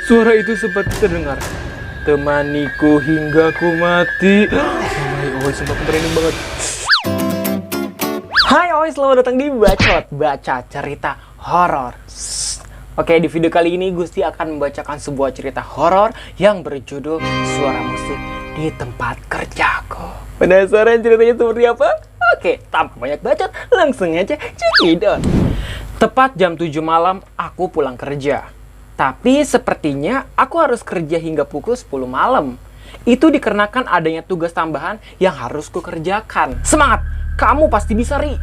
Suara itu seperti terdengar. Temaniku hingga ku mati. Oh, sumpah merinding banget. Hai oi, selamat datang di Bacot, baca cerita horor. Oke, di video kali ini Gusti akan membacakan sebuah cerita horor yang berjudul Suara Musik di Tempat Kerjaku. Penasaran ceritanya seperti apa? Oke, tanpa banyak bacot, langsung aja cekidot. Tepat jam 7 malam, aku pulang kerja. Tapi sepertinya aku harus kerja hingga pukul 10 malam. Itu dikarenakan adanya tugas tambahan yang harus kukerjakan. Semangat, kamu pasti bisa, Ri.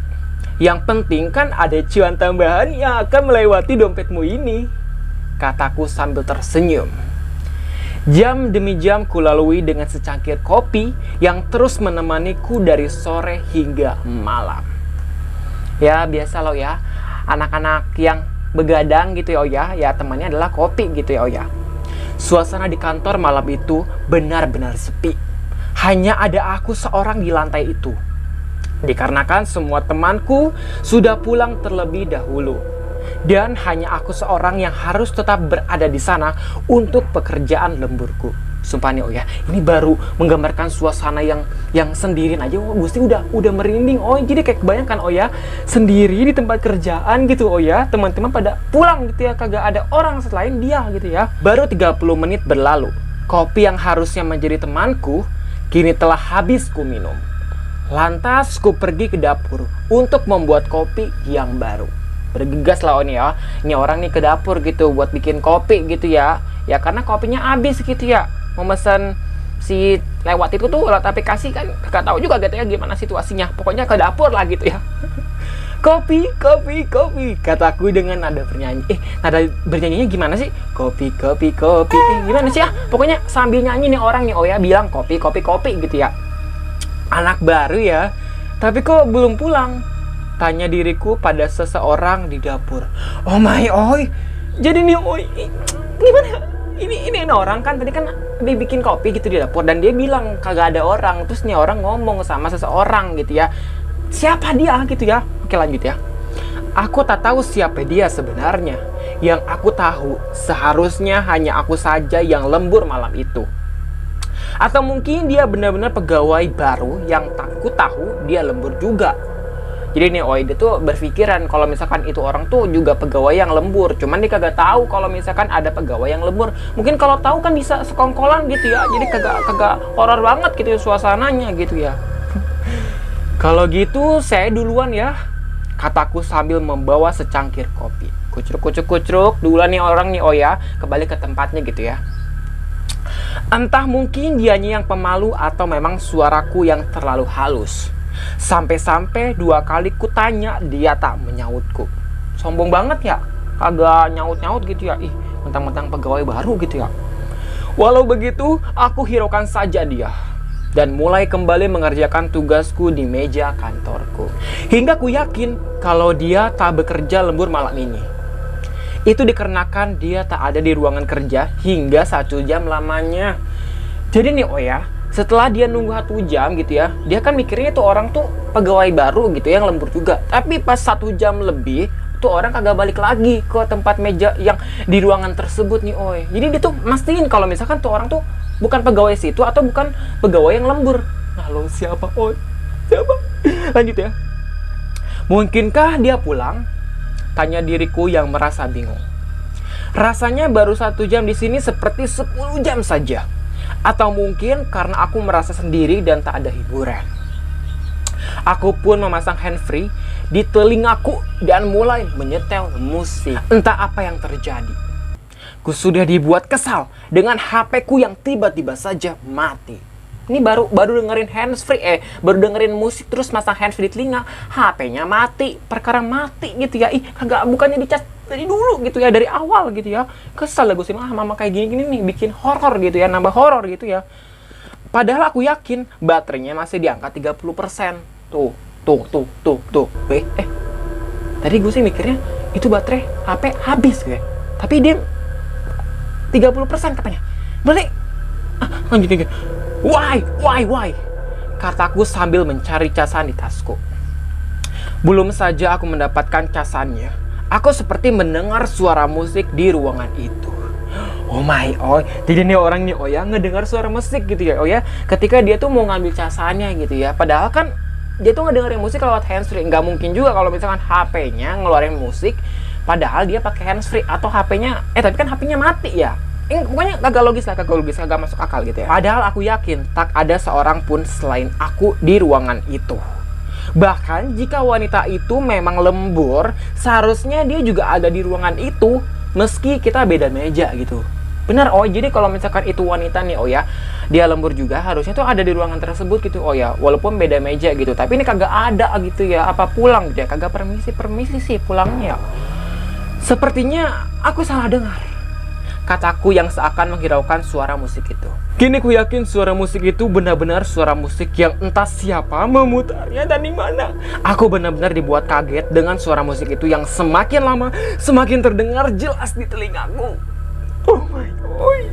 Yang penting kan ada cuan tambahan yang akan melewati dompetmu ini, kataku sambil tersenyum. Jam demi jam kulalui dengan secangkir kopi yang terus menemaniku dari sore hingga malam. Ya biasa loh ya, anak-anak yang begadang gitu ya, ya temannya adalah kopi gitu ya. Suasana di kantor malam itu benar-benar sepi. Hanya ada aku seorang di lantai itu. Dikarenakan semua temanku sudah pulang terlebih dahulu. Dan hanya aku seorang yang harus tetap berada di sana untuk pekerjaan lemburku. Sumpah nih ya, ini baru menggambarkan suasana yang sendirian aja. Gusti udah merinding jadi kayak kebayangkan ya, sendiri di tempat kerjaan gitu ya. Teman-teman pada pulang gitu ya, kagak ada orang selain dia gitu ya. Baru 30 menit berlalu. Kopi yang harusnya menjadi temanku kini telah habis ku minum. Lantas ku pergi ke dapur untuk membuat kopi yang baru. Bergegas lah nih ya. Ini orang nih ke dapur gitu buat bikin kopi gitu ya. Ya karena kopinya habis gitu ya. Memesan si lewat itu tuh lewat aplikasi kan gak tahu juga gitu ya gimana situasinya. Pokoknya ke dapur lah gitu ya. Kopi, kataku dengan nada bernyanyi. Nada bernyanyinya gimana sih? Kopi. Gimana sih ya? Pokoknya sambil nyanyi nih orang nih ya bilang kopi gitu ya. Anak baru ya, tapi kok belum pulang? Tanya diriku pada seseorang di dapur. Oh my oi. Jadi nih gimana? Ini orang kan tadi kan dia bikin kopi gitu di dapur dan dia bilang kagak ada orang. Terus nih orang ngomong sama seseorang gitu ya. Siapa dia gitu ya? Oke lanjut ya. Aku tak tahu siapa dia sebenarnya. Yang aku tahu seharusnya hanya aku saja yang lembur malam itu. Atau mungkin dia benar-benar pegawai baru yang takku tahu dia lembur juga. Jadi nih dia tuh berpikiran kalau misalkan itu orang tuh juga pegawai yang lembur. Cuman dia kagak tahu kalau misalkan ada pegawai yang lembur. Mungkin kalau tahu kan bisa sekongkolan gitu ya. Jadi kagak horor banget gitu ya suasananya gitu ya. Kalau gitu saya duluan ya, kataku sambil membawa secangkir kopi. Kucruk duluan nih orang nih ya, kembali ke tempatnya gitu ya. Entah mungkin dianya yang pemalu atau memang suaraku yang terlalu halus. Sampai-sampai 2 kali kutanya dia tak menyautku. Sombong banget ya, kagak nyaut gitu ya. Mentang-mentang pegawai baru gitu ya. Walau begitu, aku hiraukan saja dia dan mulai kembali mengerjakan tugasku di meja kantorku. Hingga ku yakin kalau dia tak bekerja lembur malam ini. Itu dikarenakan dia tak ada di ruangan kerja hingga 1 jam lamanya. Jadi nih ya, setelah dia nunggu 1 jam gitu ya, dia kan mikirnya tuh orang tuh pegawai baru gitu yang lembur juga. Tapi pas 1 jam lebih, tuh orang kagak balik lagi ke tempat meja yang di ruangan tersebut nih Jadi dia tuh mastiin kalau misalkan tuh orang tuh bukan pegawai situ atau bukan pegawai yang lembur. Nah lo siapa Siapa? Lanjut ya. Mungkinkah dia pulang? Tanya diriku yang merasa bingung. Rasanya baru 1 jam di sini seperti 10 jam saja. Atau mungkin karena aku merasa sendiri dan tak ada hiburan. Aku pun memasang handfree di telingaku dan mulai menyetel musik. Entah apa yang terjadi. Ku sudah dibuat kesal dengan HP-ku yang tiba-tiba saja mati. Ini baru dengerin handsfree, baru dengerin musik terus masang handsfree di telinga, HP-nya mati, perkara mati gitu ya. Kagak bukannya dicas dari dulu gitu ya, dari awal gitu ya. Kesal gue sih mama kayak gini nih bikin horor gitu ya, nambah horor gitu ya. Padahal aku yakin baterainya masih di angka 30%. Tuh. Tadi gue sih mikirnya itu baterai HP habis gue. Tapi dia 30% katanya. Berarti lanjut. Why? Kataku sambil mencari casan di tasku. Belum saja aku mendapatkan casannya, aku seperti mendengar suara musik di ruangan itu. Oh my oh, jadi nih orang nih oh ya ngedengar suara musik gitu ya oh ya, ketika dia tuh mau ngambil casannya gitu ya, padahal kan dia tuh ngedengerin musik lewat handsfree. Nggak mungkin juga kalau misalkan HP-nya ngeluarin musik padahal dia pakai handsfree, atau HP-nya tapi kan HP-nya mati ya. Pokoknya kagak logis, kagak masuk akal gitu ya. Padahal aku yakin tak ada seorang pun selain aku di ruangan itu. Bahkan jika wanita itu memang lembur, seharusnya dia juga ada di ruangan itu, meski kita beda meja gitu. Benar oh, jadi kalau misalkan itu wanita nih oh ya, dia lembur juga, harusnya tuh ada di ruangan tersebut gitu oh ya, walaupun beda meja gitu. Tapi ini kagak ada gitu ya, apa pulang gitu ya, kagak permisi sih pulangnya. Sepertinya aku salah dengar kataku yang seakan menghiraukan suara musik itu. Kini ku yakin suara musik itu benar-benar suara musik yang entah siapa memutarnya dan di mana. Aku benar-benar dibuat kaget dengan suara musik itu yang semakin lama semakin terdengar jelas di telingaku. Oh my god.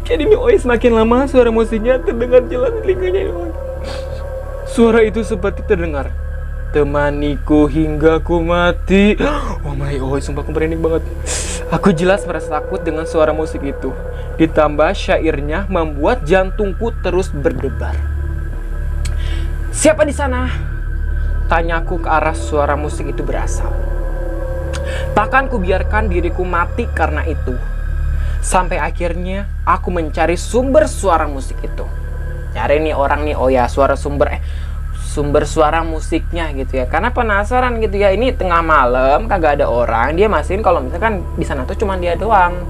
Jadi nih oi, semakin lama suara musiknya terdengar jelas di telinganya oi. Suara itu seperti terdengar, temaniku hingga ku mati. Oh my god, sumpah aku merinding banget. Aku jelas merasa takut dengan suara musik itu. Ditambah syairnya membuat jantungku terus berdebar. Siapa di sana? Tanyaku ke arah suara musik itu berasal. Takkan ku biarkan diriku mati karena itu. Sampai akhirnya aku mencari sumber suara musik itu. Cari nih orang nih, oh ya sumber suara musiknya gitu ya, karena penasaran gitu ya. Ini tengah malam kagak ada orang, dia mastiin kalau misalkan di sana tuh cuma dia doang,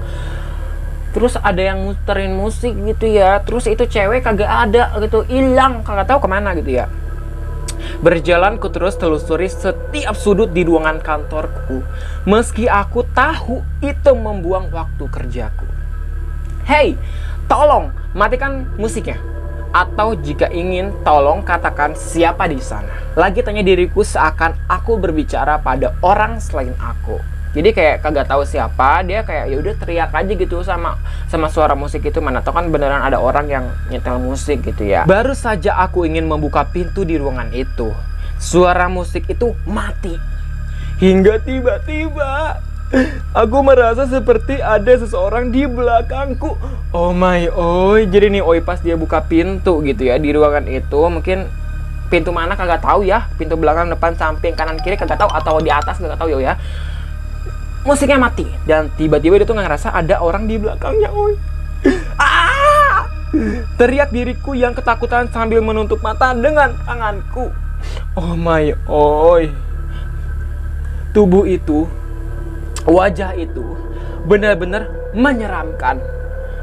terus ada yang muterin musik gitu ya, terus itu cewek kagak ada gitu, hilang, kagak tahu kemana gitu ya. Berjalan ku terus telusuri setiap sudut di ruangan kantorku, meski aku tahu itu membuang waktu kerjaku. Hey, tolong matikan musiknya. Atau jika ingin, tolong katakan siapa di sana. Lagi tanya diriku seakan aku berbicara pada orang selain aku. Jadi kayak kagak tahu siapa, dia kayak ya udah teriak aja gitu sama suara musik itu, mana tau kan beneran ada orang yang nyetel musik gitu ya. Baru saja aku ingin membuka pintu di ruangan itu, suara musik itu mati. Hingga tiba-tiba aku merasa seperti ada seseorang di belakangku. Oh my oi, jadi nih oi pas dia buka pintu gitu ya di ruangan itu, mungkin pintu mana kagak tahu ya, pintu belakang, depan, samping, kanan, kiri kagak tahu, atau di atas kagak tahu ya. Musiknya mati dan tiba-tiba dia tuh ngerasa ada orang di belakangnya oi. Ah! Teriak diriku yang ketakutan sambil menutup mata dengan tanganku. Oh my oi. Tubuh itu, wajah itu benar-benar menyeramkan.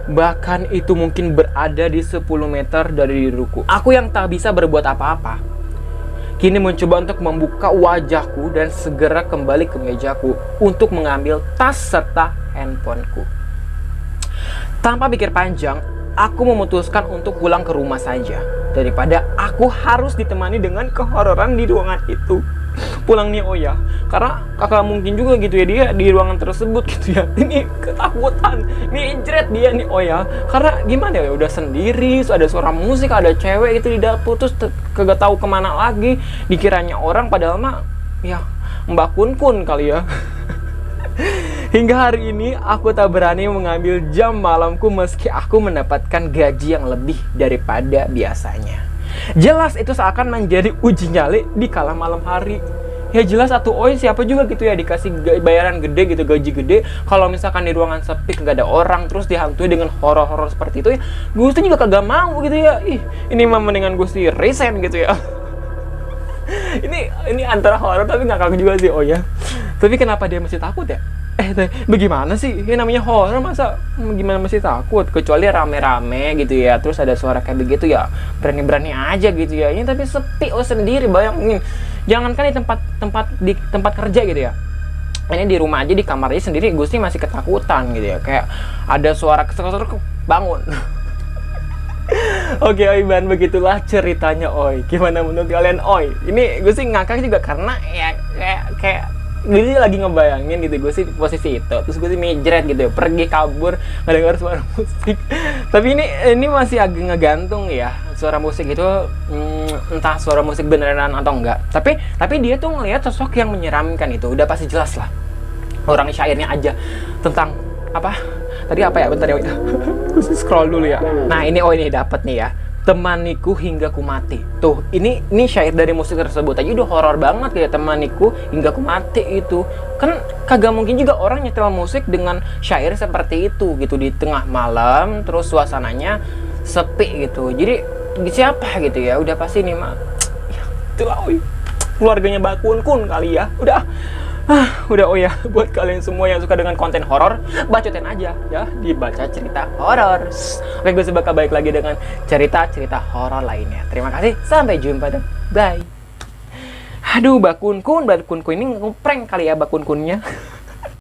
Bahkan itu mungkin berada di 10 meter dari diriku. Aku yang tak bisa berbuat apa-apa, kini mencoba untuk membuka wajahku dan segera kembali ke mejaku untuk mengambil tas serta handphoneku. Tanpa pikir panjang, aku memutuskan untuk pulang ke rumah saja, daripada aku harus ditemani dengan kehororan di ruangan itu. Pulang nih oh ya, karena kakak mungkin juga gitu ya dia di ruangan tersebut gitu ya. Ini ketakutan, ini jret dia nih oh ya, karena gimana ya, udah sendiri, ada suara musik, ada cewek itu di dapur, terus kagak tahu kemana lagi, dikiranya orang padahal mah ya Mbak Kun kali ya. Hingga hari ini aku tak berani mengambil jam malamku meski aku mendapatkan gaji yang lebih daripada biasanya. Jelas itu seakan menjadi uji nyali di kala malam hari. Ya jelas atuh oi, siapa juga gitu ya dikasih bayaran gede gitu, gaji gede, kalau misalkan di ruangan sepi gak ada orang terus dihantui dengan horor-horor seperti itu ya, Gusti juga kagak mau gitu ya. Ih, ini mah mendingan Gusti resign gitu ya. ini antara horor tapi ngakak juga sih oh ya. Tapi kenapa dia masih takut ya? Bagaimana sih? Ini namanya horor, masa gimana masih takut? Kecuali rame-rame gitu ya, terus ada suara kayak begitu ya, berani-berani aja gitu ya. Ini tapi sepi oh sendiri, bayangin. Jangankan di tempat kerja gitu ya. Ini di rumah aja, di kamar aja sendiri, Gusti masih ketakutan gitu ya. Kayak ada suara kesel-kesel, bangun. Oke oi ban, begitulah ceritanya oi. Gimana menurut kalian oi? Ini Gusti ngakak juga karena ya kayak gue lagi ngebayangin gitu, gue sih posisi itu, terus gue sih mijret gitu ya, pergi kabur ngedengar suara musik. Tapi ini masih agak ngegantung ya, suara musik itu entah suara musik beneran atau enggak. Tapi dia tuh ngelihat sosok yang menyeramkan itu, udah pasti jelas lah. Orang syairnya aja tentang apa? Tadi apa ya? Bentar ya. Gue scroll dulu ya. Nah, ini ini dapat nih ya. Temaniku hingga ku mati. Tuh, ini syair dari musik tersebut aja udah horor banget kayak temaniku hingga ku mati itu. Kan kagak mungkin juga orang nyetel musik dengan syair seperti itu gitu di tengah malam terus suasananya sepi gitu. Jadi siapa gitu ya? Udah pasti nih mah. Ya, itulah keluarganya Bakun Kun kali ya. Udah oh ya, buat kalian semua yang suka dengan konten horor, bacotin aja ya, dibaca cerita horor. Oke, gue bakal balik lagi dengan cerita-cerita horor lainnya. Terima kasih, sampai jumpa dan bye. Aduh, Bakun Kun ini ngeprank kali ya Bakun Kunnya.